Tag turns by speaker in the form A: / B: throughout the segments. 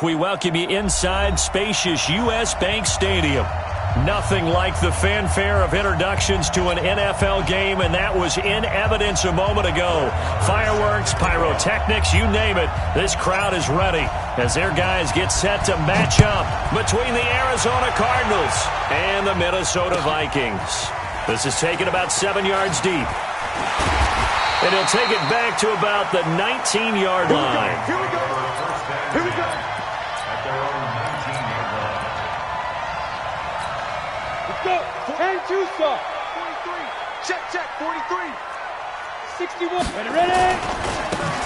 A: We welcome you inside spacious U.S. Bank Stadium. Nothing like the fanfare of introductions to an NFL game, and that was in evidence a moment ago. Fireworks, pyrotechnics, you name it. This crowd is ready as their guys get set to match up between the Arizona Cardinals and the Minnesota Vikings. This is taken about 7 yards deep. And he'll take it back to about the 19-yard line.
B: Here we go. Here we go.
C: At their own 19-yard line.
B: Let's go. And two stop. 43. Check. 43. 61. Ready.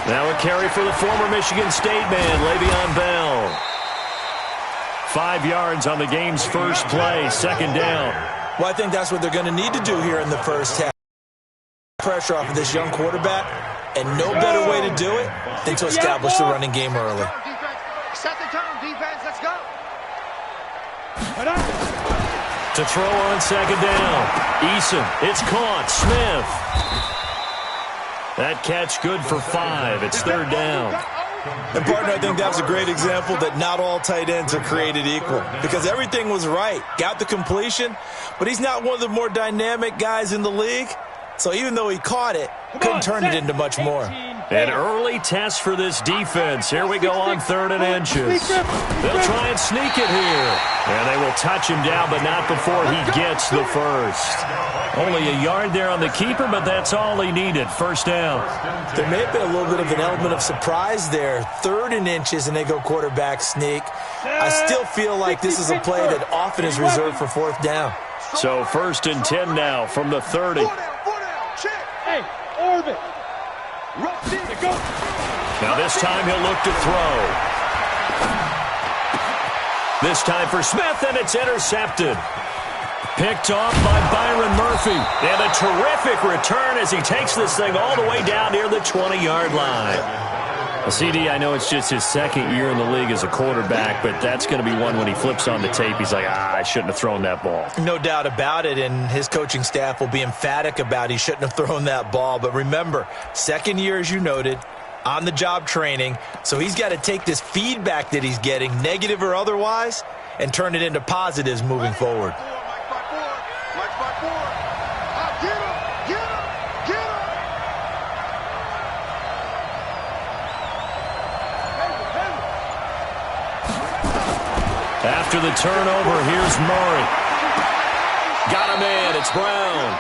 A: Now a carry for the former Michigan State man, Le'Veon Bell. 5 yards on the game's first play, second down.
D: Well, I think that's what they're going to need to do here in the first half. Pressure off of this young quarterback, and no better way to do it than to establish the running game early.
B: Set the tone, defense. Let's go.
A: To throw on second down. Eason, it's caught. Smith. That catch good for 5. It's third down.
D: And, partner, I think that's a great example that not all tight ends are created equal, because everything was right. Got the completion, but he's not one of the more dynamic guys in the league. So even though he caught it, couldn't turn it into much more.
A: An early test for this defense. Here we go on 3rd and inches. They'll try and sneak it here. And they will touch him down, but not before he gets the first. Only a yard there on the keeper, but that's all he needed. First down.
D: There may have been a little bit of an element of surprise there. 3rd and inches, and they go quarterback sneak. I still feel like this is a play that often is reserved for 4th down.
A: So 1st and 10 now from the 30.
B: Hey, Orbit.
A: Now this time he'll look to throw. This time for Smith, and it's intercepted. Picked off by Byron Murphy. And a terrific return as he takes this thing all the way down near the 20-yard line. CD, I know it's just his second year in the league as a quarterback, but that's going to be one when he flips on the tape. He's like, I shouldn't have thrown that ball.
D: No doubt about it, and his coaching staff will be emphatic about he shouldn't have thrown that ball. But remember, second year, as you noted, on-the-job training, so he's got to take this feedback that he's getting, negative or otherwise, and turn it into positives moving forward.
A: After the turnover, here's Murray. Got a man, it's Brown.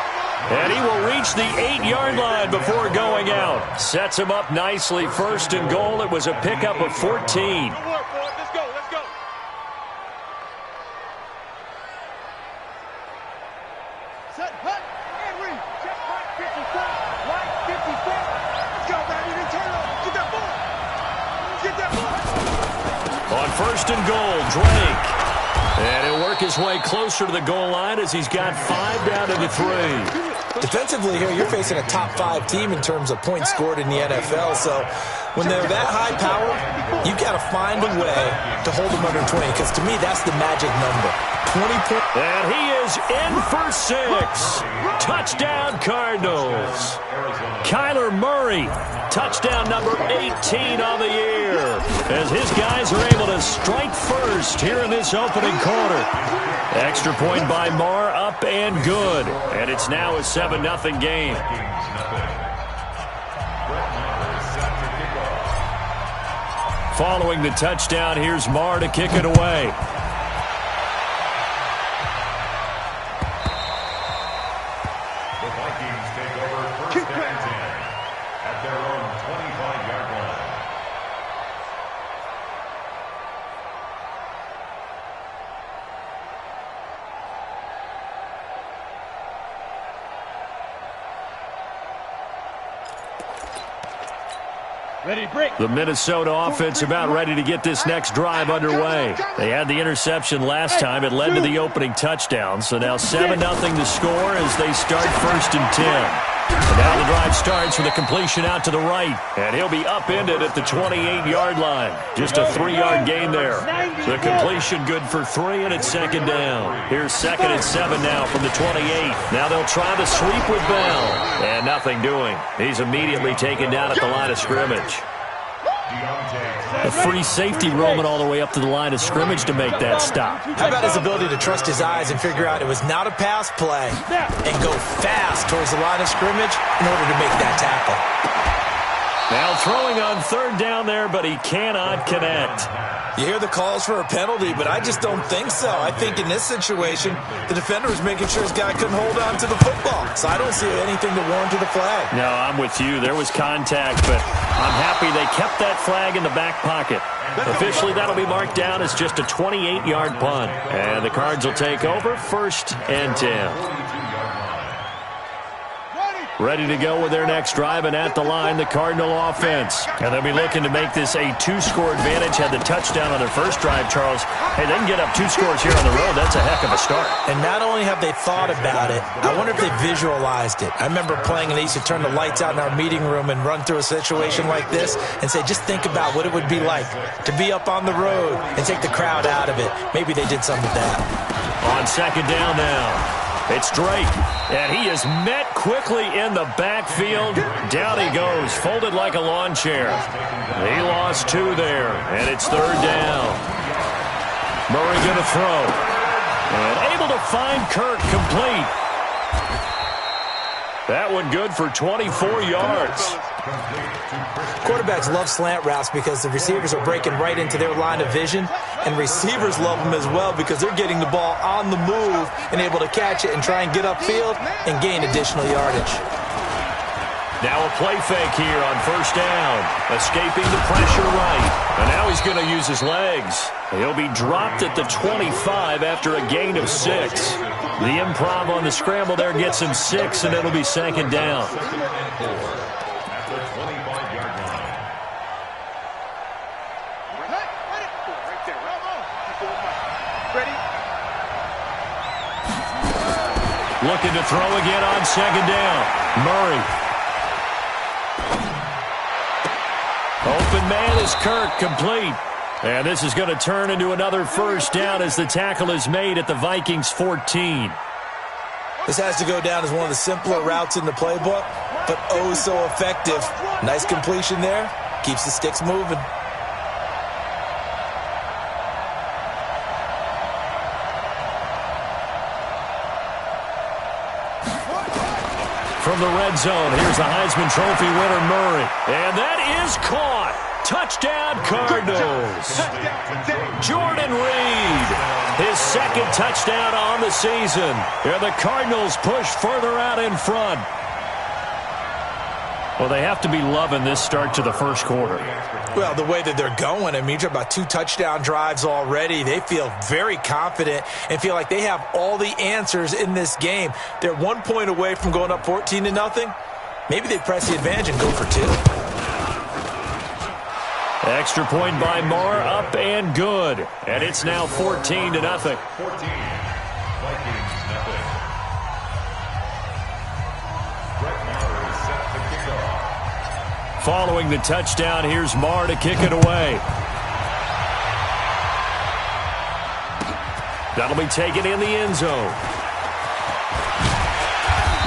A: And he will reach the 8-yard line before going out. Sets him up nicely. 1st and goal. It was a pickup of 14.
B: Let's go. Set, hut, and read. Check, right, 54. Right, 54. Let's go, baby. Then turn over. Get that ball.
A: On 1st and goal, Drake. And he'll work his way closer to the goal line as he's got 5 down to the 3.
D: Defensively here, you're facing a top 5 team in terms of points scored in the NFL. So when they're that high powered, you've got to find a way to hold them under 20, because to me, that's the magic number. 20 points.
A: And he is in for 6. Touchdown, Cardinals. Kyler Murray, touchdown number 18 on the year, as his guys are able to strike first here in this opening quarter. Extra point by Marr, up and good. And it's now a 7-0 game. Following the touchdown, here's Marr to kick it away.
C: The Vikings take over 1st and 10 at their own 25-yard line.
B: Ready, break.
A: The Minnesota offense about ready to get this next drive underway. They had the interception last time. It led to the opening touchdown. So now 7-0 to score as they start 1st and 10. And now the drive starts with a completion out to the right. And he'll be upended at the 28-yard line. Just a 3-yard gain there. The completion good for 3, and it's 2nd down. Here's 2nd and 7 now from the 28. Now they'll try the sweep with Bell. And nothing doing. He's immediately taken down at the line of scrimmage. A free safety roaming all the way up to the line of scrimmage to make that stop.
D: How about his ability to trust his eyes and figure out it was not a pass play and go fast towards the line of scrimmage in order to make that tackle.
A: Now throwing on third down there, but he cannot connect.
D: You hear the calls for a penalty, but I just don't think so. I think in this situation, the defender was making sure his guy couldn't hold on to the football. So I don't see anything to warrant to the flag.
A: No, I'm with you. There was contact, but I'm happy they kept that flag in the back pocket. Officially, that'll be marked down as just a 28-yard punt. And the Cards will take over, 1st and 10. Ready to go with their next drive, and at the line, the Cardinal offense. And they'll be looking to make this a 2-score advantage. Had the touchdown on their first drive, Charles. Hey, they can get up 2 scores here on the road. That's a heck of a start.
D: And not only have they thought about it, I wonder if they visualized it. I remember playing, and they used to turn the lights out in our meeting room and run through a situation like this and say, just think about what it would be like to be up on the road and take the crowd out of it. Maybe they did some of that.
A: On 2nd down now. It's Drake, and he is met quickly in the backfield. Down he goes, folded like a lawn chair. He lost 2 there, and it's 3rd down. Murray going to throw, and able to find Kirk complete. That one good for 24 yards.
D: Quarterbacks love slant routes because the receivers are breaking right into their line of vision, and receivers love them as well because they're getting the ball on the move and able to catch it and try and get upfield and gain additional yardage.
A: Now a play fake here on 1st down. Escaping the pressure right. And now he's going to use his legs. He'll be dropped at the 25 after a gain of 6. The improv on the scramble there gets him 6, and it'll be 2nd down. Looking to throw again on 2nd down. Murray. Open man is Kirk, complete. And this is going to turn into another 1st down as the tackle is made at the Vikings 14.
D: This has to go down as one of the simpler routes in the playbook, but oh so effective. Nice completion there. Keeps the sticks moving.
A: From the red zone, here's the Heisman Trophy winner, Murray. And that is caught. Touchdown, Cardinals. Jordan Reed, his 2nd touchdown on the season. And the Cardinals push further out in front. Well, they have to be loving this start to the 1st quarter.
D: Well, the way that they're going, I mean, you're talking about 2 touchdown drives already. They feel very confident and feel like they have all the answers in this game. They're 1 point away from going up 14-0. Maybe they press the advantage and go for 2.
A: Extra point by Marr, up and good. And it's now 14-0.
C: 14. Vikings, nothing.
A: Following the touchdown, here's Marr to kick it away. That'll be taken in the end zone.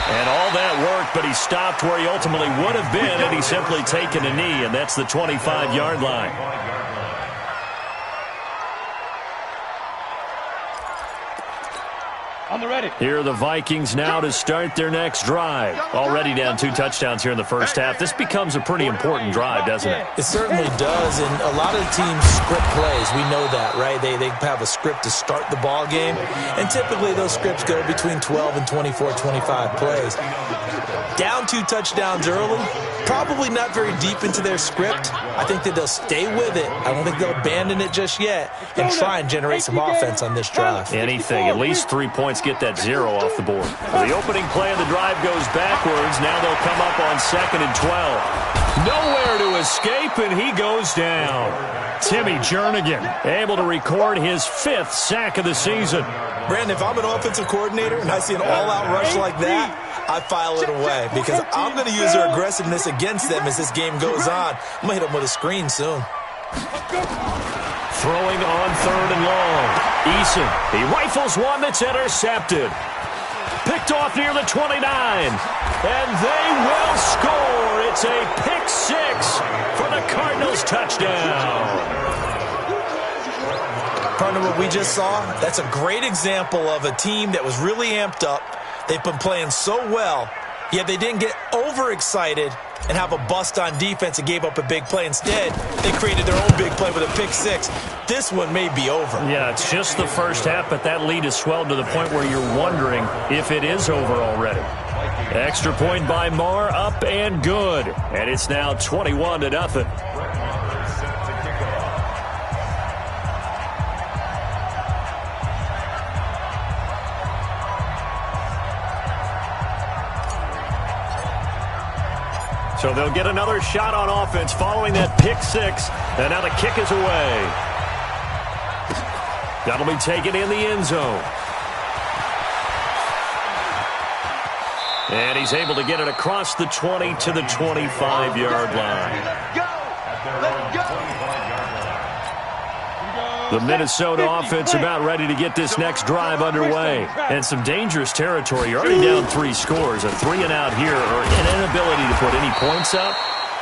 A: And all that worked, but he stopped where he ultimately would have been had he simply taken a knee, and that's the 25-yard line.
B: On the ready.
A: Here are the Vikings now to start their next drive. Already down 2 touchdowns here in the 1st half. This becomes a pretty important drive, doesn't it?
D: It certainly does, and a lot of the teams script plays. We know that, right? They have a script to start the ball game, and typically those scripts go between 12 and 24, 25 plays. Down 2 touchdowns early, probably not very deep into their script. I think that they'll stay with it. I don't think they'll abandon it just yet and try and generate some offense on this drive.
A: Anything, at least 3 points, get that 0 off the board. The opening play of the drive goes backwards. Now they'll come up on 2nd and 12. Nowhere to escape, and he goes down. Timmy Jernigan able to record his 5th sack of the season.
D: Brandon, if I'm an offensive coordinator and I see an all-out rush like that, I file it away because I'm going to use their aggressiveness against them as this game goes on. I'm going to hit them with a screen soon.
A: Throwing on 3rd and long. Eason, he rifles one that's intercepted. picked off near the 29. And they will score. It's a pick six for the Cardinals touchdown.
D: Partner, what we just saw, that's a great example of a team that was really amped up. They've been playing so well, yet they didn't get overexcited and have a bust on defense and gave up a big play. Instead, they created their own big play with a pick six. This one may be over.
A: Yeah, it's just the first half, but that lead has swelled to the point where you're wondering if it is over already. Extra point by Marr, up and good. And it's now 21-0. So they'll get another shot on offense following that pick six. And now the kick is away. That'll be taken in the end zone. And he's able to get it across the 20 to the 25-yard line.
B: Let's go.
A: The Minnesota offense about ready to get this next drive underway. And some dangerous territory. You're already down 3 scores. A 3-and-out here, or an inability to put any points up.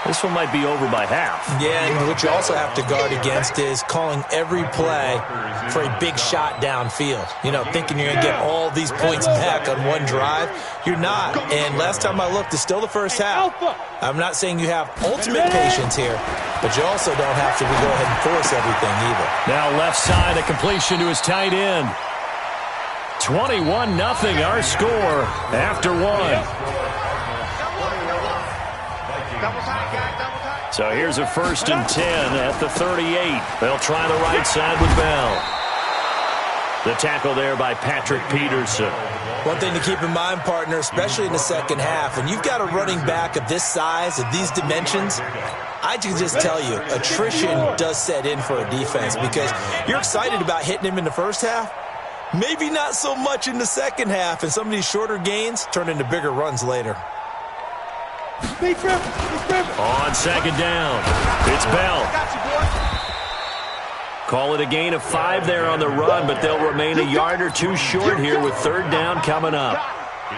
A: This one might be over by half.
D: Yeah, and what you also have to guard against is calling every play for a big shot downfield. You know, thinking you're going to get all these points back on one drive. You're not. And last time I looked, it's still the first half. I'm not saying you have ultimate patience here, but you also don't have to go ahead and force everything either.
A: Now left side, a completion to his tight end. 21-0 our score after one. So here's a 1st and 10 at the 38. They'll try the right side with Bell. The tackle there by Patrick Peterson.
D: One thing to keep in mind, partner, especially in the second half, when you've got a running back of this size, of these dimensions, I can just tell you, attrition does set in for a defense because you're excited about hitting him in the first half. Maybe not so much in the second half, and some of these shorter gains turn into bigger runs later.
A: On second down, it's Bell. Call it a gain of 5 there on the run, but they'll remain a yard or 2 short here with 3rd down coming up.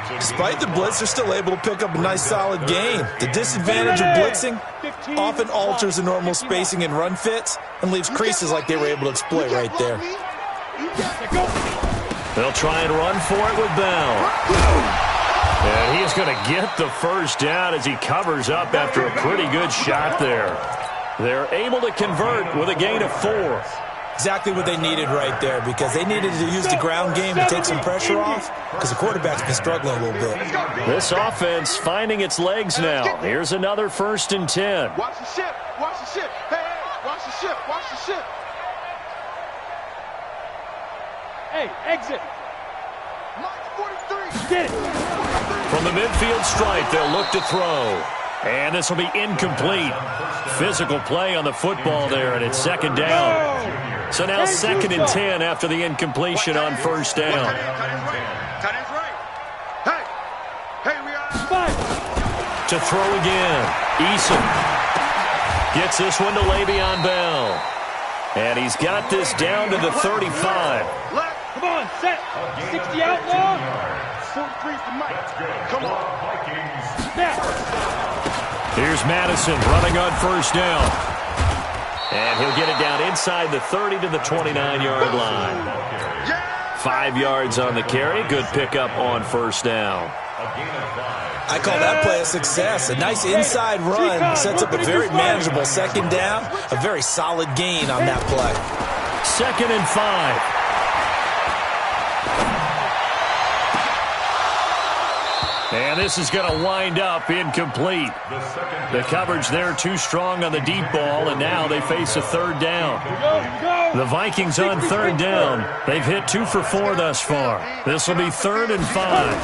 D: Despite the blitz, they're still able to pick up a nice solid gain. The disadvantage of blitzing often alters the normal spacing and run fits and leaves creases like they were able to exploit right there.
A: They'll try and run for it with Bell. And he is going to get the first down as he covers up after a pretty good shot there. They're able to convert with a gain of 4.
D: Exactly what they needed right there because they needed to use the ground game to take some pressure off because the quarterback's been struggling a little bit.
A: This offense finding its legs now. Here's another 1st and 10.
B: Watch the ship. Watch the ship. Hey, watch the ship. Watch the ship. Hey, exit. Mark 43. Get it.
A: From the midfield stripe, they'll look to throw. And this will be incomplete. Physical play on the football there, and it's 2nd down. So now 2nd and 10 after the incompletion on 1st down.
B: Tight end's right. Hey, we are.
A: To throw again. Eason gets this one to Le'Veon Bell. And he's got this down to the 35.
B: Come on, set. 60 outlaw. 43's the mic. Come on, Vikings.
A: Here's Madison running on 1st down. And he'll get it down inside the 30 to the 29-yard line. 5 yards on the carry. Good pickup on 1st down.
D: I call that play a success. A nice inside run sets up a very manageable 2nd down. A very solid gain on that play.
A: 2nd and 5. And this is going to wind up incomplete. The coverage there too strong on the deep ball, and now they face a 3rd down. The Vikings on 3rd down. They've hit 2 for 4 thus far. This will be 3rd and 5.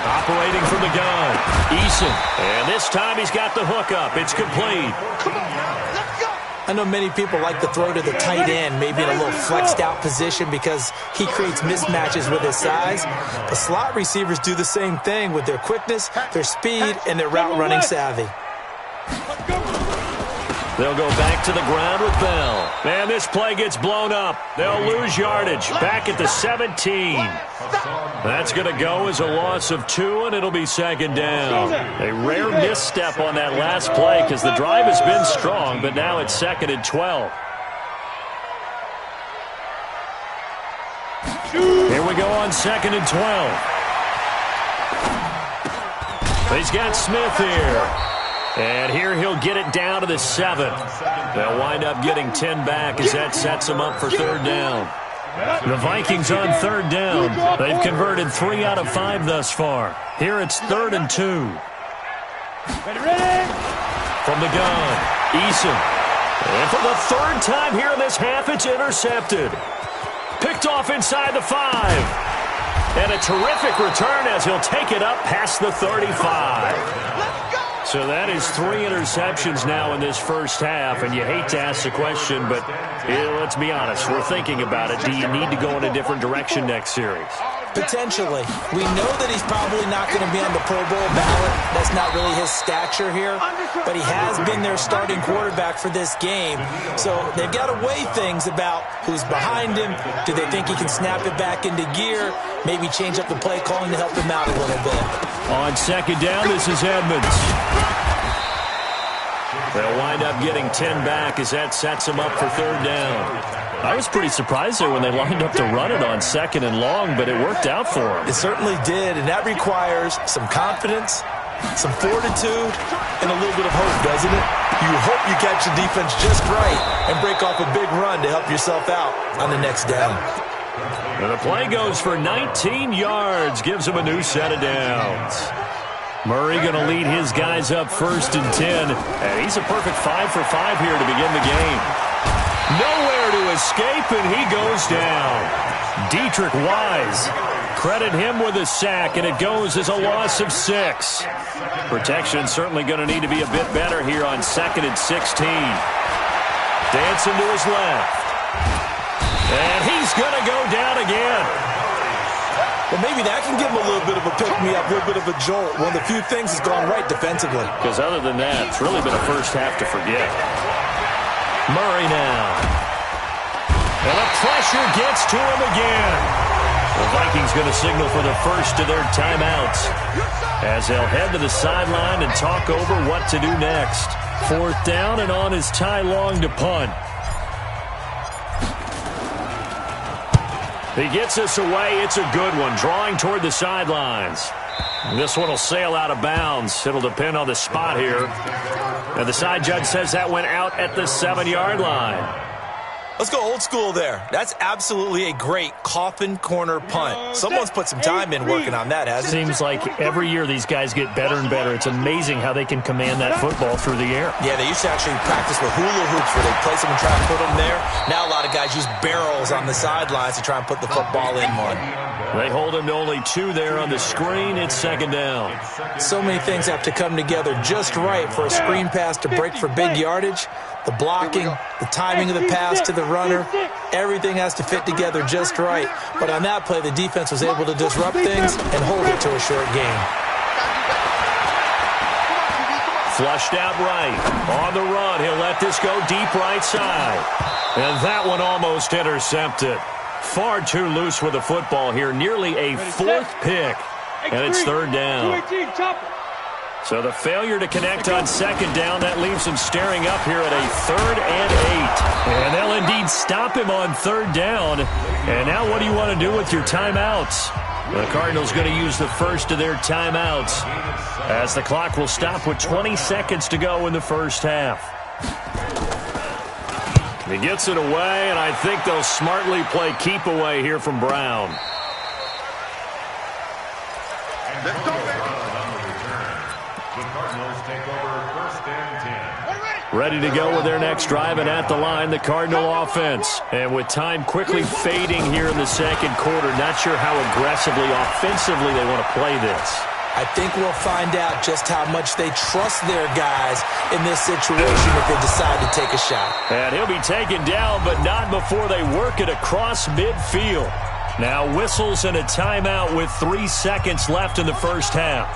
A: Operating from the gun, Eason. And this time he's got the hook up. It's complete.
B: Come on, let's go.
D: I know many people like to throw to the tight end, maybe in a little flexed out position because he creates mismatches with his size. But slot receivers do the same thing with their quickness, their speed, and their route running savvy.
A: They'll go back to the ground with Bell. Man, this play gets blown up. They'll lose yardage. Back at the 17. That's going to go as a loss of 2, and it'll be second down. A rare misstep on that last play because the drive has been strong, but now it's 2nd and 12. Here we go on 2nd and 12. He's got Smith here. And here he'll get it down to the 7. They'll wind up getting 10 back as that sets them up for 3rd down. The Vikings on 3rd down. They've converted 3 out of 5 thus far. Here it's 3rd and 2. From the gun, Eason. And for the 3rd time here in this half, it's intercepted. Picked off inside the 5. And a terrific return as he'll take it up past the 35. So that is 3 interceptions now in this first half, and you hate to ask the question, but let's be honest, we're thinking about it. Do you need to go in a different direction next series?
D: Potentially. We know that he's probably not going to be on the Pro Bowl ballot. That's not really his stature here, but he has been their starting quarterback for this game. So they've got to weigh things about who's behind him. Do they think he can snap it back into gear? Maybe change up the play calling to help him out a little bit.
A: On 2nd down, this is Edmonds. They'll wind up getting 10 back as that sets them up for 3rd down. I was pretty surprised there when they lined up to run it on 2nd and long, but it worked out for them.
D: It certainly did, and that requires some confidence, some fortitude, and a little bit of hope, doesn't it? You hope you catch the defense just right and break off a big run to help yourself out on the next down.
A: And the play goes for 19 yards, gives him a new set of downs. Murray going to lead his guys up 1st and 10, and he's a perfect 5 for 5 here to begin the game. Nowhere to escape, and he goes down. Dietrich Wise, credit him with a sack, and it goes as a loss of 6. Protection certainly going to need to be a bit better here on 2nd and 16. Dancing to his left. And he's going to go down again.
D: Well, maybe that can give him a little bit of a pick-me-up, a little bit of a jolt. One of the few things that's gone right defensively.
A: Because other than that, it's really been a first half to forget. Murray now. And the pressure gets to him again. The Vikings going to signal for the first of their timeouts as they'll head to the sideline and talk over what to do next. 4th down, and on is Ty Long to punt. He gets us away. It's a good one, drawing toward the sidelines. This one will sail out of bounds. It'll depend on the spot here. And the side judge says that went out at the 7-yard line.
D: Let's go old school there. That's absolutely a great coffin corner punt. Someone's put some time in working on that, hasn't it?
A: Seems like every year these guys get better and better. It's amazing how they can command that football through the air.
D: Yeah, they used to actually practice with hula hoops where they place them and try to put them there. Now a lot of guys use barrels on the sidelines to try and put the football in one.
A: They hold him to only 2 there on the screen. It's 2nd down.
D: So many things have to come together just right for a screen pass to break for big yardage. The blocking, the timing of the pass to the runner, everything has to fit together just right. But on that play, the defense was able to disrupt things and hold it to a short gain.
A: Flushed out right. On the run, he'll let this go deep right side. And that one almost intercepted. Far too loose with the football here. Nearly a 4th pick. And it's 3rd down. So the failure to connect on 2nd down, that leaves him staring up here at a 3rd and 8. And they'll indeed stop him on 3rd down. And now what do you want to do with your timeouts? The Cardinals going to use the first of their timeouts as the clock will stop with 20 seconds to go in the first half. He gets it away, and I think they'll smartly play keep away here from Brown.
C: Let's go back. The Cardinals take over 1st and 10.
A: Ready to go with their next drive, and at the line, the Cardinal offense. And with time quickly fading here in the 2nd quarter, not sure how aggressively, offensively they want to play this.
D: I think we'll find out just how much they trust their guys in this situation if they decide to take a shot.
A: And he'll be taken down, but not before they work it across midfield. Now whistles and a timeout with 3 seconds left in the first half.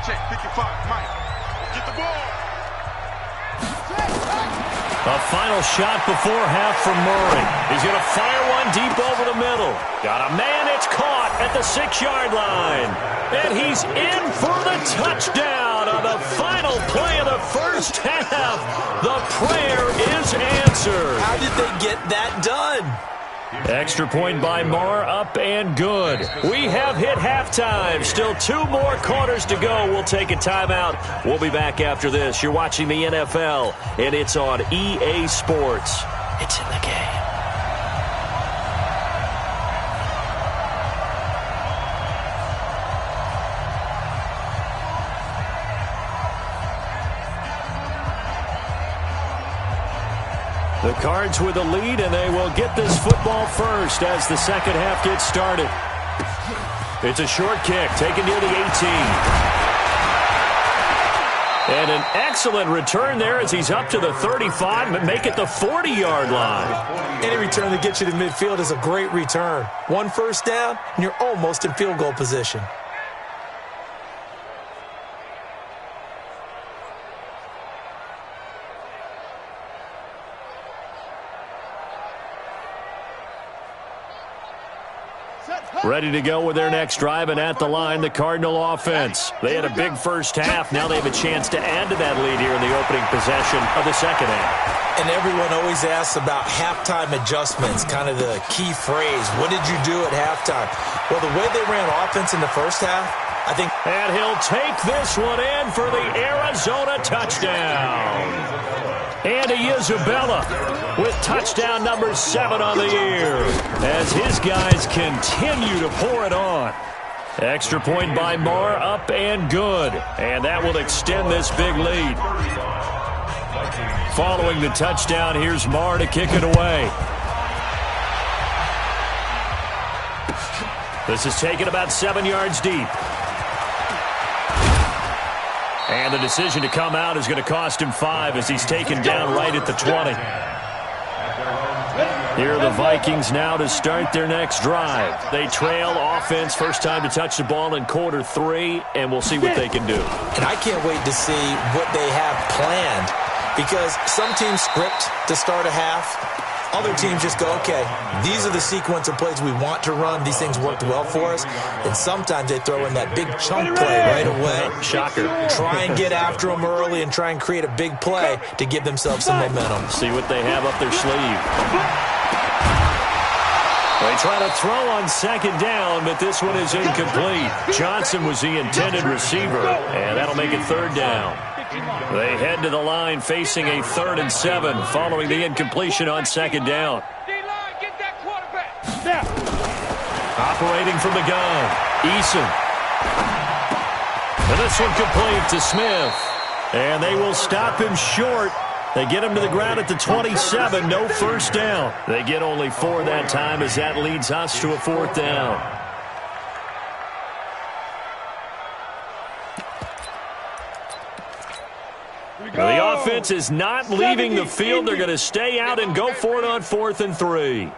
B: Check 55, Mike. Get the ball.
A: A final shot before half from Murray. He's going to fire one deep over the middle. Got a man. It's caught at the 6-yard line. And he's in for the touchdown on the final play of the first half. The prayer is answered.
D: How did they get that done?
A: Extra point by Marr, up and good. We have hit halftime. Still 2 more quarters to go. We'll take a timeout. We'll be back after this. You're watching the NFL, and it's on EA Sports. It's in the game. The Cards with the lead, and they will get this football first as the second half gets started. It's a short kick taken near the 18. And an excellent return there as he's up to the 35, but make it the 40-yard line.
D: Any return that gets you to midfield is a great return. 1 first down, and you're almost in field goal position.
A: Ready to go with their next drive, and at the line, the Cardinal offense. They had a big first half. Now they have a chance to add to that lead here in the opening possession of the second half.
D: And everyone always asks about halftime adjustments, kind of the key phrase. What did you do at halftime? Well, the way they ran offense in the first half, I think.
A: And he'll take this one in for the Arizona touchdown. Andy Isabella with touchdown number 7 on the year as his guys continue to pour it on. Extra point by Marr, up and good. And that will extend this big lead. Following the touchdown, here's Marr to kick it away. This is taken about 7 yards deep. And the decision to come out is going to cost him 5 as he's taken down right at the 20. Here are the Vikings now to start their next drive. They trail offense, first time to touch the ball in quarter 3, and we'll see what they can do.
D: And I can't wait to see what they have planned, because some teams script to start a half. Other teams just go, okay, these are the sequence of plays we want to run. These things worked well for us. And sometimes they throw in that big chunk play right away.
A: Shocker.
D: Try and get after them early and try and create a big play to give themselves some momentum.
A: See what they have up their sleeve. They try to throw on second down, but this one is incomplete. Johnson was the intended receiver, and that'll make it third down. They head to the line facing a 3rd and 7 following the incompletion on second down. Operating from the gun, Eason. And this one complete to Smith. And they will stop him short. They get him to the ground at the 27, no first down. They get only 4 that time as that leads us to a 4th down. The offense is not leaving the field. They're going to stay out and go for it on 4th and 3.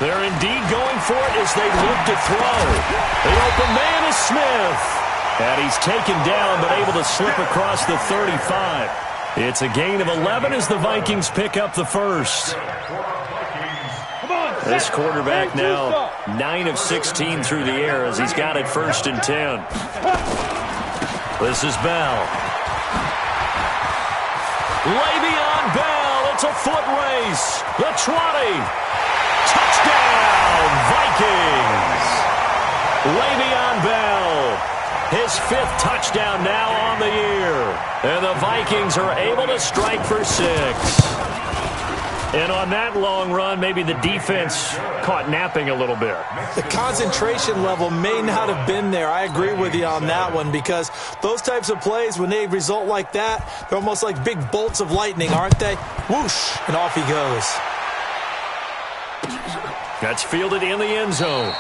A: They're indeed going for it as they look to throw. The open man is Smith. And he's taken down but able to slip across the 35. It's a gain of 11 as the Vikings pick up the first. This quarterback now 9 of 16 through the air as he's got it 1st and 10. This is Bell. Le'Veon Bell. It's a foot race. The 20. Touchdown, Vikings. Le'Veon Bell. His 5th touchdown now on the year. And the Vikings are able to strike for 6. And on that long run, maybe the defense caught napping a little bit.
D: The concentration level may not have been there. I agree with you on that one, because those types of plays, when they result like that, they're almost like big bolts of lightning, aren't they? Whoosh, and off he goes.
A: That's fielded in the end zone.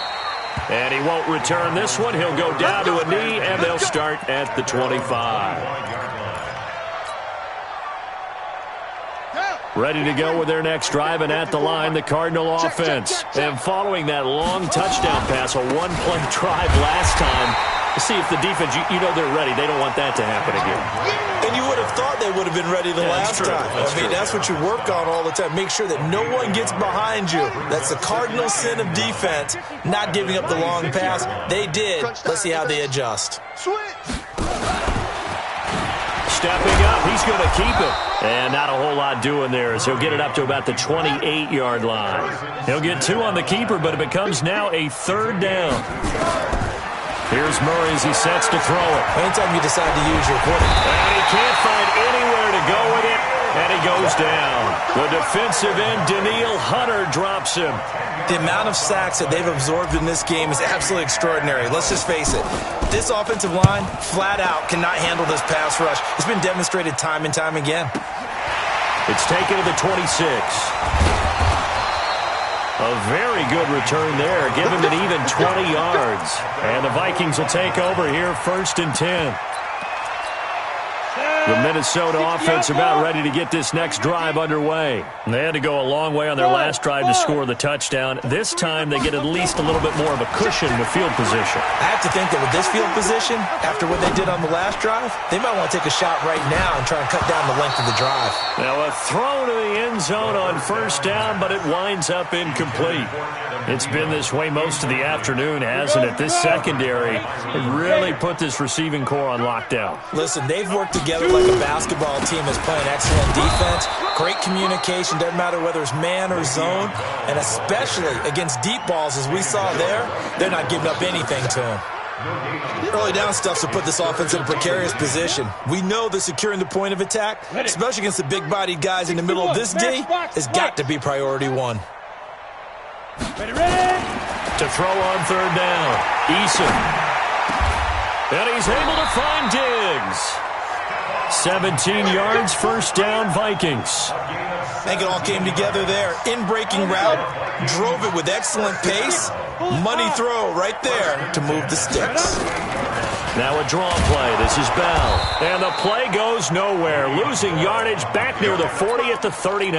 A: And he won't return this one. He'll go down to a knee, and they'll start at the 25. ready to go with their next drive, and at the line, the Cardinal offense. And following that long touchdown pass, a one-play drive last time, see if the defense, you know they're ready. They don't want that to happen again.
D: And you would have thought they would have been ready the last time. That's what you work on all the time. Make sure that no one gets behind you. That's the cardinal sin of defense, not giving up the long pass. They did. Let's see how they adjust.
A: Stepping up, he's going to keep it. And not a whole lot doing there, as he'll get it up to about the 28-yard line. He'll get 2 on the keeper, but it becomes now a 3rd down. Here's Murray as he sets to throw it.
D: Anytime you decide to use your quarterback.
A: And he can't find anywhere to go with it, and he goes down. The defensive end, Daniil Hunter, drops him.
D: The amount of sacks that they've absorbed in this game is absolutely extraordinary. Let's just face it. This offensive line, flat out, cannot handle this pass rush. It's been demonstrated time and time again.
A: It's taken to the 26. A very good return there. Give him an even 20 yards. And the Vikings will take over here, 1st and 10. The Minnesota offense about ready to get this next drive underway. They had to go a long way on their last drive to score the touchdown. This time they get at least a little bit more of a cushion with field position.
D: I have to think that with this field position, after what they did on the last drive, they might want to take a shot right now and try and cut down the length of the drive.
A: Now a throw to the end zone on 1st down, but it winds up incomplete. It's been this way most of the afternoon, hasn't it? This secondary really put this receiving core on lockdown.
D: Listen, they've worked together like a basketball team that's playing excellent defense. Great communication, doesn't matter whether it's man or zone, and especially against deep balls as we saw there, they're not giving up anything to them. Early down stuff to put this offense in a precarious position. We know that securing the point of attack, especially against the big-bodied guys in the middle of this D, has got to be priority 1.
A: To throw on 3rd down, Eason. And he's able to find Diggs. 17 yards, 1st down, Vikings.
D: I think it all came together there. In-breaking route, drove it with excellent pace. Money throw right there to move the sticks.
A: Now a draw play. This is Bell. And the play goes nowhere. Losing yardage back near the 40 at the 39.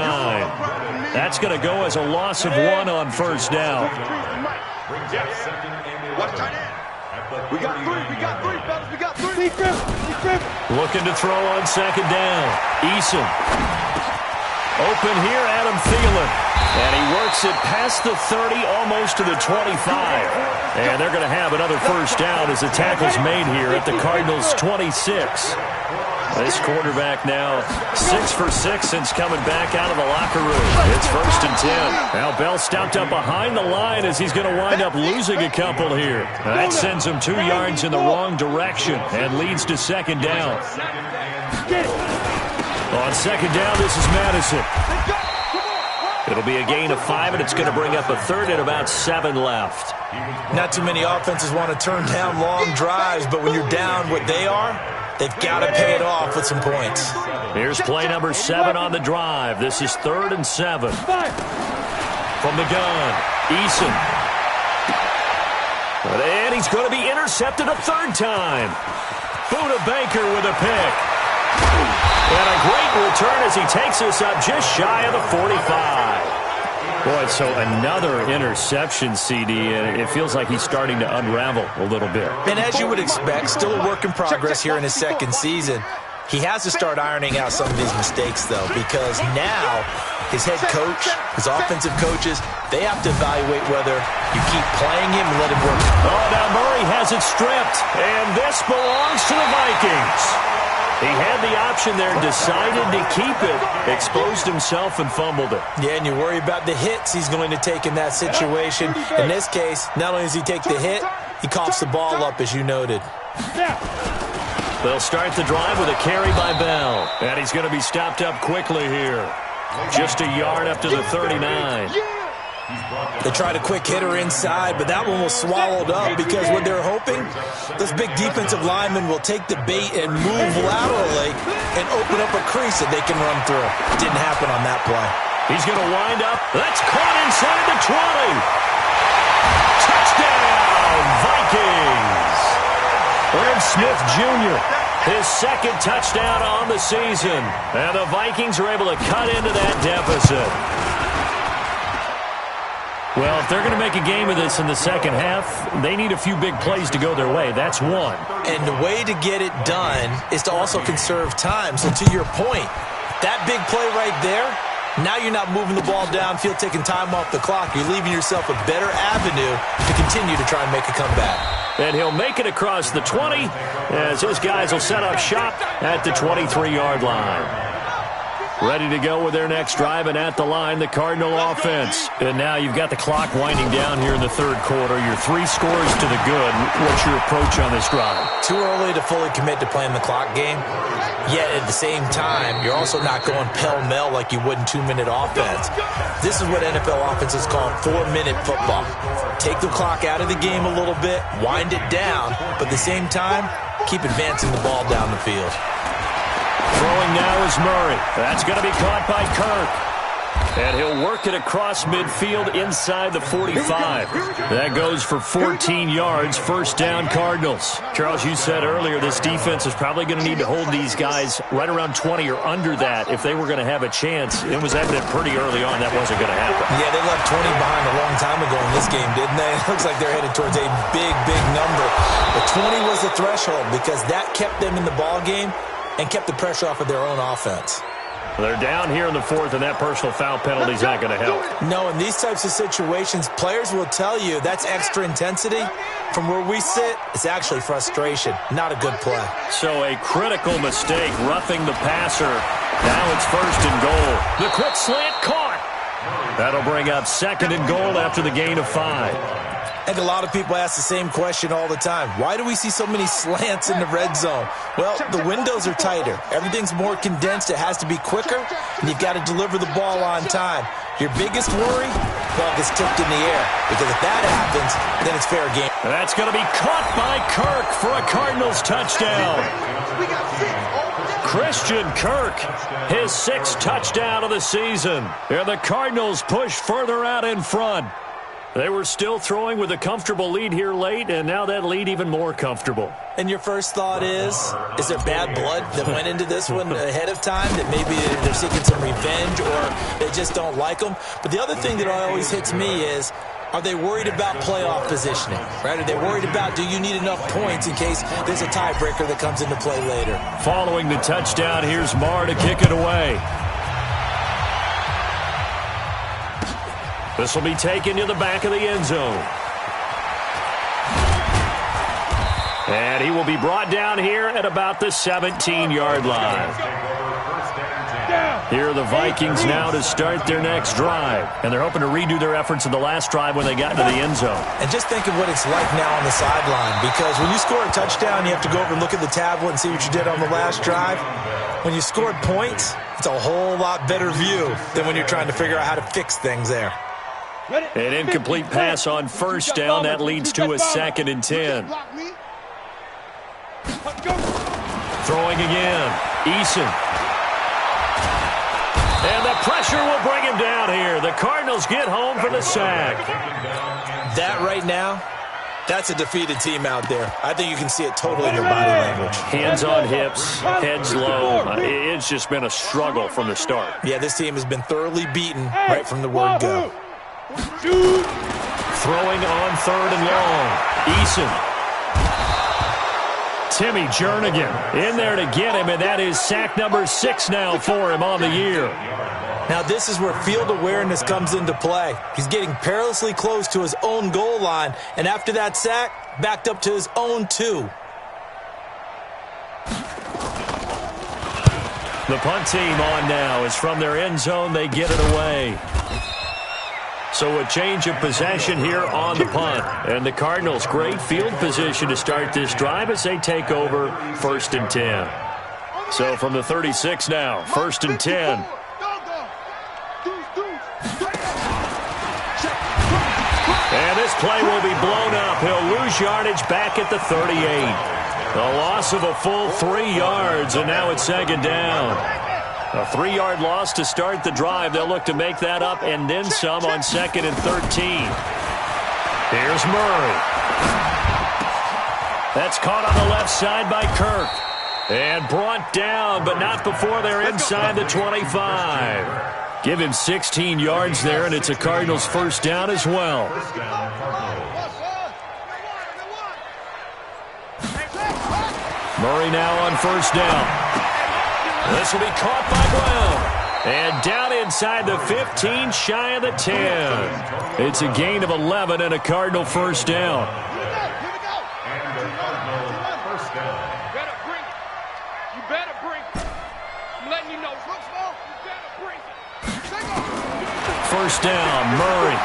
A: That's going to go as a loss of 1 on 1st down.
B: Watch tight end. We got 3, fellas. We got 3.
A: Looking to throw on 2nd down. Eason. Open here, Adam Thielen. And he works it past the 30, almost to the 25. And they're going to have another 1st down as the tackle's made here at the Cardinals' 26. This quarterback now 6 for 6 since coming back out of the locker room. It's 1st and 10. Now Bell stopped up behind the line as he's going to wind up losing a couple here. That sends him 2 yards in the wrong direction and leads to 2nd down. On 2nd down, this is Madison. It'll be a gain of 5, and it's going to bring up a 3rd and about 7 left.
D: Not too many offenses want to turn down long drives, but when you're down what they are, they've got to pay it off with some points.
A: Here's play number 7 on the drive. This is 3rd and 7. From the gun, Eason. And he's going to be intercepted a 3rd time. Buda Baker with a pick. And a great return as he takes us up just shy of the 45. Boy, so another interception, CD, and it feels like he's starting to unravel a little bit.
D: And as you would expect, still a work in progress here in his 2nd season. He has to start ironing out some of these mistakes, though, because now his head coach, his offensive coaches, they have to evaluate whether you keep playing him and let him work.
A: Oh, now Murray has it stripped, and this belongs to the Vikings. He had the option there, decided to keep it, exposed himself and fumbled it.
D: Yeah, and you worry about the hits he's going to take in that situation. In this case, not only does he take the hit, he coughs the ball up, as you noted.
A: They'll start the drive with a carry by Bell. And he's going to be stopped up quickly here. Just a yard up to the 39.
D: They tried a quick hitter inside, but that one was swallowed up because what they're hoping, this big defensive lineman will take the bait and move laterally and open up a crease that they can run through. Didn't happen on that play.
A: He's going to wind up. That's caught inside the 20. Touchdown, Vikings. Aaron Smith Jr. His second touchdown on the season. And the Vikings are able to cut into that deficit. Well, if they're going to make a game of this in the second half, they need a few big plays to go their way. That's one.
D: And the way to get it done is to also conserve time. So to your point, that big play right there, now you're not moving the ball downfield, taking time off the clock. You're leaving yourself a better avenue to continue to try and make a comeback.
A: And he'll make it across the 20 as his guys will set up shop at the 23-yard line. Ready to go with their next drive, and at the line, the Cardinal offense. And now you've got the clock winding down here in the third quarter. You're 3 scores to the good. What's your approach on this drive?
D: Too early to fully commit to playing the clock game. Yet at the same time, you're also not going pell-mell like you would in 2-minute offense. This is what NFL offenses call 4-minute football. Take the clock out of the game a little bit, wind it down, but at the same time, keep advancing the ball down the field.
A: Throwing now is Murray. That's going to be caught by Kirk. And he'll work it across midfield inside the 45. That goes for 14 yards, first down Cardinals. Charles, you said earlier this defense is probably going to need to hold these guys right around 20 or under that if they were going to have a chance. It was evident pretty early on that wasn't going to happen.
D: Yeah, they left 20 behind a long time ago in this game, didn't they? It looks like they're headed towards a big, big number. But 20 was the threshold because that kept them in the ball game and kept the pressure off of their own offense.
A: They're down here in the fourth, and that personal foul penalty is not going to help.
D: No, in these types of situations, players will tell you that's extra intensity. From where we sit, it's actually frustration, not a good play.
A: So a critical mistake, roughing the passer. Now it's first and goal. The quick slant caught. That'll bring up second and goal after the gain of 5.
D: I think a lot of people ask the same question all the time. Why do we see so many slants in the red zone? Well, the windows are tighter. Everything's more condensed. It has to be quicker, and you've got to deliver the ball on time. Your biggest worry, the ball gets tipped in the air, because if that happens, then it's fair game.
A: That's going to be caught by Kirk for a Cardinals touchdown. Christian Kirk, his 6th touchdown of the season. And the Cardinals push further out in front. They were still throwing with a comfortable lead here late, and now that lead even more comfortable.
D: And your first thought is there bad blood that went into this one ahead of time, that maybe they're seeking some revenge or they just don't like them? But the other thing that always hits me is, are they worried about playoff positioning? Right? Are they worried about, do you need enough points in case there's a tiebreaker that comes into play later?
A: Following the touchdown, here's Marr to kick it away. This will be taken to the back of the end zone. And he will be brought down here at about the 17-yard line. Here are the Vikings now to start their next drive. And they're hoping to redo their efforts in the last drive when they got into the end zone.
D: And just think of what it's like now on the sideline. Because when you score a touchdown, you have to go over and look at the tablet and see what you did on the last drive. When you scored points, it's a whole lot better view than when you're trying to figure out how to fix things there.
A: An incomplete pass on first down. That leads to a 2nd and 10. Throwing again. Eason. And the pressure will bring him down here. The Cardinals get home for the sack.
D: That right now, that's a defeated team out there. I think you can see it totally in their body language.
A: Hands on hips, heads low. It's just been a struggle from the start.
D: Yeah, this team has been thoroughly beaten right from the word go.
A: Throwing on 3rd and long. Eason. Timmy Jernigan in there to get him, and that is sack number 6 now for him on the year.
D: Now this is where field awareness comes into play. He's getting perilously close to his own goal line, and after that sack, backed up to his own 2.
A: The punt team on now is from their end zone. They get it away. So a change of possession here on the punt. And the Cardinals, great field position to start this drive as they take over 1st and 10. So from the 36 now, 1st and 10. And this play will be blown up. He'll lose yardage back at the 38. A loss of a full 3 yards, and now it's 2nd down. A 3-yard loss to start the drive. They'll look to make that up and then some on 2nd and 13. Here's Murray. That's caught on the left side by Kirk. And brought down, but not before they're inside the 25. Give him 16 yards there, and it's a Cardinals first down as well. Murray now on first down. This will be caught by Brown. And down inside the 15, shy of the 10. It's a gain of 11 and a Cardinal first down. First down, Murray.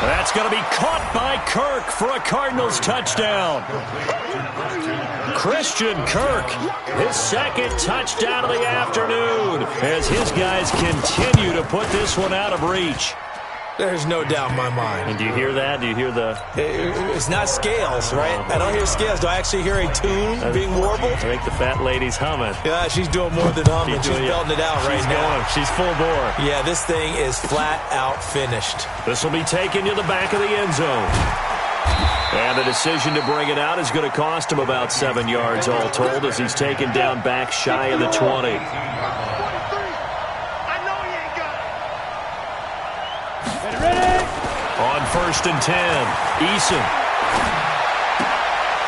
A: That's going to be caught by Kirk for a Cardinals touchdown. Christian Kirk, his second touchdown of the afternoon as his guys continue to put this one out of reach.
D: There's no doubt in my mind.
A: And do you hear that? Do you hear the...
D: It's not scales, right? I don't hear scales. Do I actually hear a tune being warbled?
A: I think the fat lady's humming.
D: Yeah, she's doing more than humming. She's belting it out right now.
A: She's full bore.
D: Yeah, this thing is flat out finished.
A: This will be taken to the back of the end zone. And the decision to bring it out is going to cost him about 7 yards all told as he's taken down back shy of the 20. On first and 10, Eason.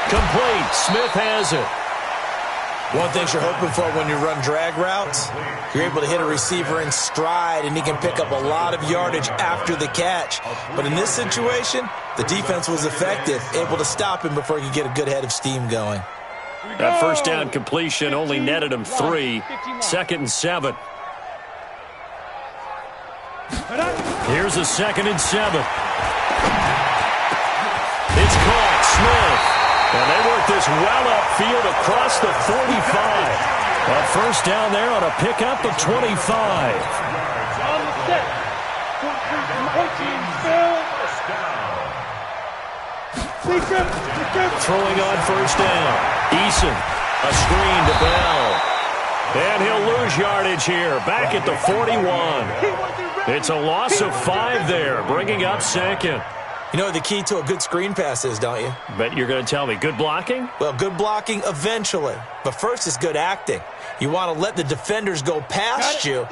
A: Complete. Smith has it.
D: One thing you're hoping for when you run drag routes, you're able to hit a receiver in stride, and he can pick up a lot of yardage after the catch. But in this situation, the defense was effective, able to stop him before he could get a good head of steam going.
A: That first down completion only netted him 3. Second and 7. Here's a second and 7. It's caught. Smith. And they work this well upfield across the 45. A first down there on a pickup of 25. Throwing on first down. Eason. A screen to Bell. And he'll lose yardage here. Back at the 41. It's a loss of 5 there, bringing up second.
D: You know what the key to a good screen pass is, don't you?
A: Bet you're going to tell me. Good blocking?
D: Well, good blocking eventually. But first is good acting. You want to let the defenders go past you,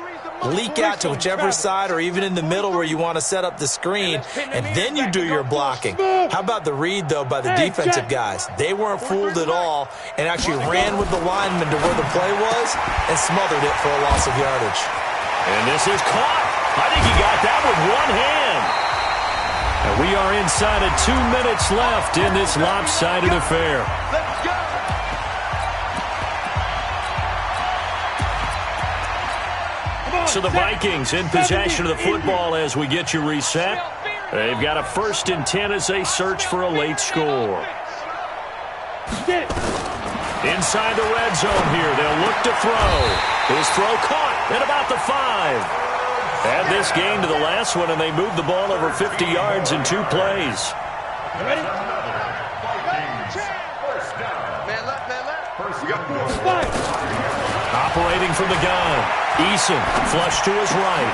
D: leak out to whichever side or even in the middle where you want to set up the screen, and then you do your blocking. How about the read, though, by the defensive guys? They weren't fooled at all and actually ran with the lineman to where the play was and smothered it for a loss of yardage.
A: And this is caught. I think he got that with one hand. And we are inside of 2 minutes left in this lopsided affair.
B: Let's go.
A: So the Vikings in possession of the football as we get you reset. They've got a first and 10 as they search for a late score. Inside the red zone here. They'll look to throw. His throw caught at about the 5. Add this game to the last one, and they moved the ball over 50 yards in 2 plays.
B: Ready?
A: Operating from the gun. Eason, flush to his right.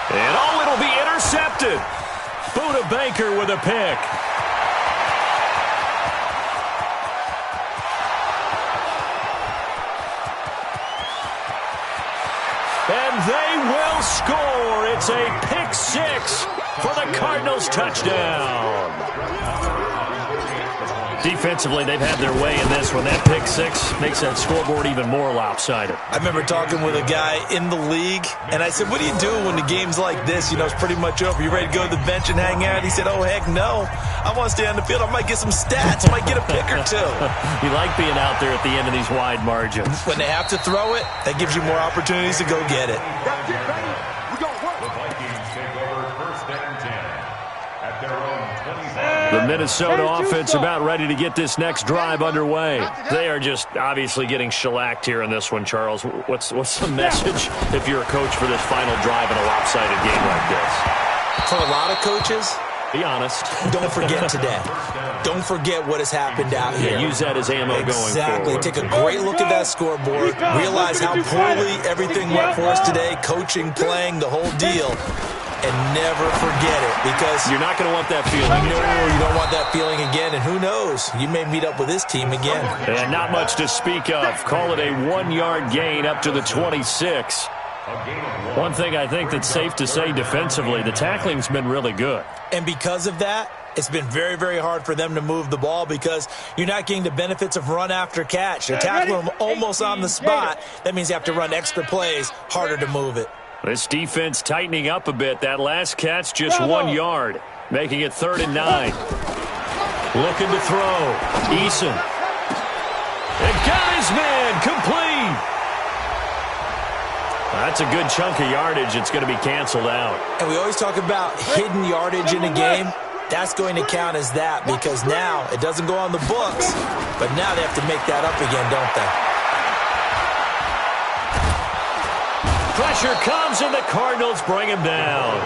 A: And it'll be intercepted. Buda Baker with a pick. And they will score. It's a pick 6 for the Cardinals touchdown. Defensively, they've had their way in this one. That pick 6 makes that scoreboard even more lopsided.
D: I remember talking with a guy in the league, and I said, what do you do when the game's like this? You know, it's pretty much over. You ready to go to the bench and hang out? He said, oh, heck no. I want to stay on the field. I might get some stats. I might get a pick or 2.
A: You like being out there at the end of these wide margins.
D: When they have to throw it, that gives you more opportunities to go get it.
C: The Vikings take over first and 10 at their own 25.
A: The Minnesota offense about ready to get this next drive underway. They are just obviously getting shellacked here in this one, Charles. What's the message if you're a coach for this final drive in a lopsided game like this?
D: For a lot of coaches,
A: be honest.
D: Don't forget today. Don't forget what has happened out here.
A: Yeah, use that as ammo going forward.
D: Exactly. Take a great look at that scoreboard. Realize how poorly everything went for us today. Coaching, playing, the whole deal. and never forget it, because
A: you're not going to want that feeling.
D: No, you don't want that feeling again, and who knows, you may meet up with this team again.
A: And not much to speak of. Call it a 1-yard gain up to the 26. One thing I think that's safe to say defensively, the tackling's been really good.
D: And because of that, it's been very, very hard for them to move the ball, because you're not getting the benefits of run after catch. They're tackling them almost on the spot. That means you have to run extra plays, harder to move it.
A: This defense tightening up a bit. That last catch just 1 yard, making it 3rd and 9. Looking to throw. Eason. And got his man complete. That's a good chunk of yardage. It's going to be canceled out.
D: And we always talk about hidden yardage in a game. That's going to count as that, because now it doesn't go on the books, but now they have to make that up again, don't they?
A: Pressure comes, and the Cardinals bring him down.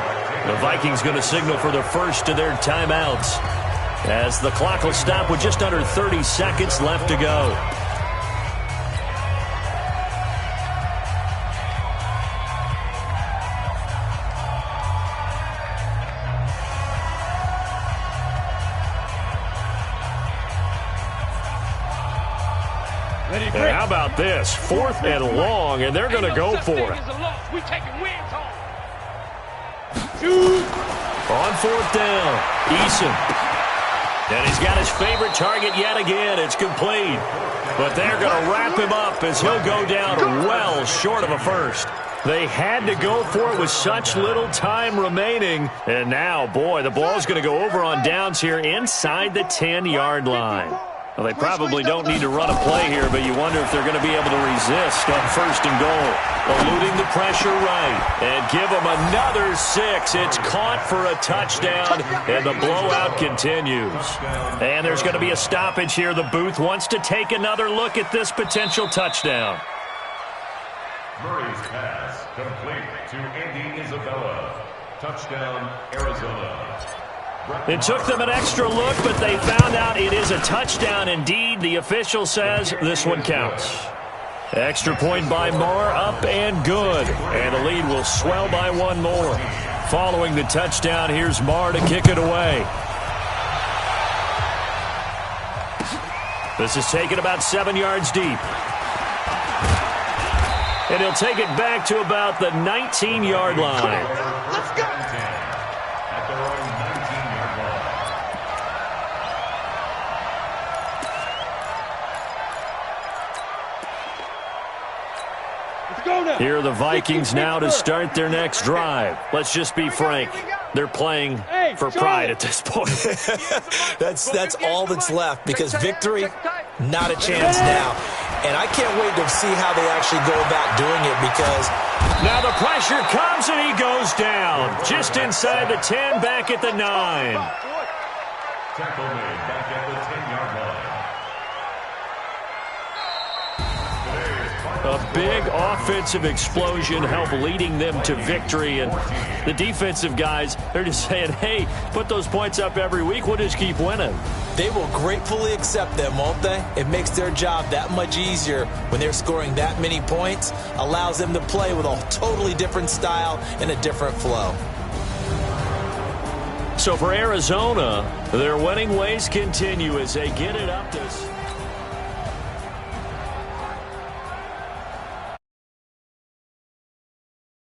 A: The Vikings going to signal for the first of their timeouts, as the clock will stop with just under 30 seconds left to go. And how about this? 4th and long, and they're going to go for it. On 4th down, Eason. And he's got his favorite target yet again. It's complete. But they're going to wrap him up as he'll go down well short of a first. They had to go for it with such little time remaining. And now, boy, the ball's going to go over on downs here inside the 10-yard line. Well, they probably don't need to run a play here, but you wonder if they're going to be able to resist on 1st and goal. Eluding the pressure right, and give them another 6. It's caught for a touchdown, and the blowout continues. And there's going to be a stoppage here. The booth wants to take another look at this potential touchdown.
C: Murray's pass complete to Andy Isabella. Touchdown, Arizona.
A: It took them an extra look, but they found out it is a touchdown indeed. The official says this one counts. Extra point by Marr, up and good. And the lead will swell by 1 more. Following the touchdown, here's Marr to kick it away. This is taken about 7 yards deep. And he'll take it back to about the 19-yard line.
B: Let's go!
C: At their own 19-yard line.
B: Let's go now.
A: Here are the Vikings now to start their next drive. Let's just be frank. They're playing for pride at this point.
D: That's all that's left, because victory, not a chance now. And I can't wait to see how they actually go about doing it, because
A: now the pressure comes and he goes down. Just inside the 10, back at the 9.
C: Tackle made back at the 10-yard line.
A: A big offensive explosion helped leading them to victory. And the defensive guys, they're just saying, hey, put those points up every week. We'll just keep winning.
D: they will gratefully accept them, won't they? It makes their job that much easier when they're scoring that many points, allows them to play with a totally different style and a different flow.
A: So for Arizona, their winning ways continue as they get it up to